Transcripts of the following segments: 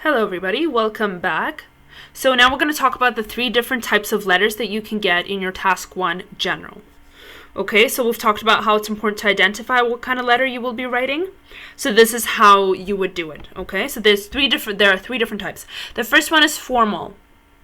Hello everybody, welcome back. So now we're going to talk about the 3 different types of letters that you can get in your Task 1 General. Okay, so we've talked about how it's important to identify what kind of letter you will be writing. So this is how you would do it, okay? So there are 3 different types. The first one is formal.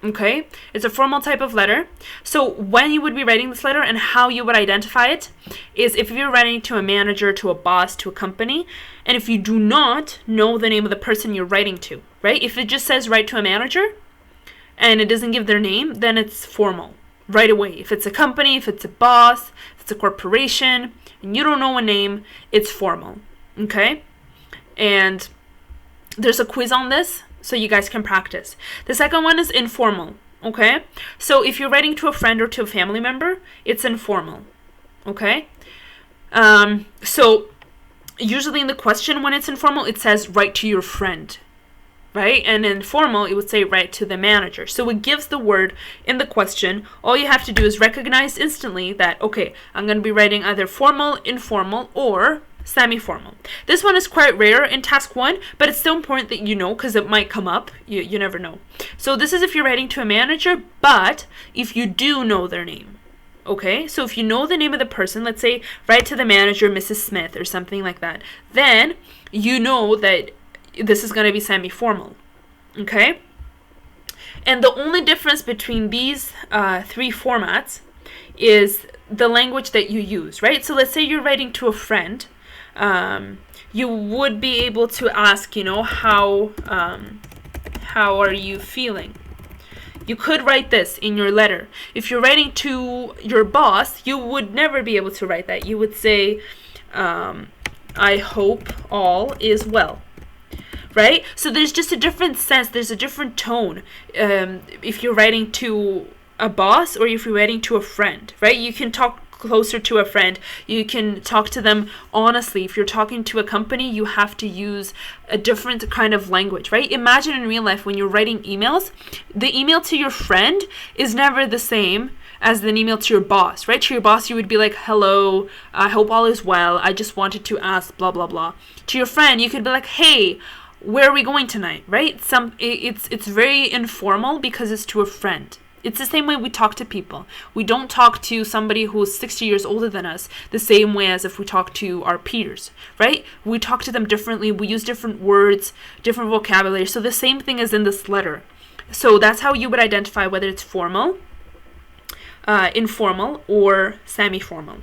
Okay, it's a formal type of letter. So when you would be writing this letter and how you would identify it is if you're writing to a manager, to a boss, to a company, and if you do not know the name of the person you're writing to, right? If it just says write to a manager and it doesn't give their name, then it's formal right away. If it's a company, if it's a boss, if it's a corporation, and you don't know a name, it's formal, okay? And there's a quiz on this, so you guys can practice. The second one is informal, okay? So if you're writing to a friend or to a family member, it's informal, okay? So usually in the question when it's informal, it says write to your friend, right? And in formal, it would say write to the manager. So it gives the word in the question. All you have to do is recognize instantly that, okay, I'm going to be writing either formal, informal, or semi-formal. This one is quite rare in Task 1, but it's still important that you know because it might come up. You never know. So this is if you're writing to a manager, but if you do know their name. Okay, so if you know the name of the person, let's say write to the manager, Mrs. Smith, or something like that, then you know that this is going to be semi-formal. Okay? And the only difference between these 3 formats is the language that you use, right? So let's say you're writing to a friend. You would be able to ask, how are you feeling? You could write this in your letter. If you're writing to your boss, you would never be able to write that. You would say, I hope all is well. Right? So there's just a different sense. There's a different tone. If you're writing to a boss or if you're writing to a friend, right? You can talk closer to a friend. You can talk to them honestly. If you're talking to a company, you have to use a different kind of language, right? Imagine in real life when you're writing emails, the email to your friend is never the same as an email to your boss, right? To your boss, you would be like, hello, I hope all is well. I just wanted to ask blah, blah, blah. To your friend, you could be like, hey, where are we going tonight, right? It's very informal because it's to a friend. It's the same way we talk to people. We don't talk to somebody who's 60 years older than us the same way as if we talk to our peers, right? We talk to them differently. We use different words, different vocabulary. So the same thing is in this letter. So that's how you would identify whether it's formal, informal, or semi-formal.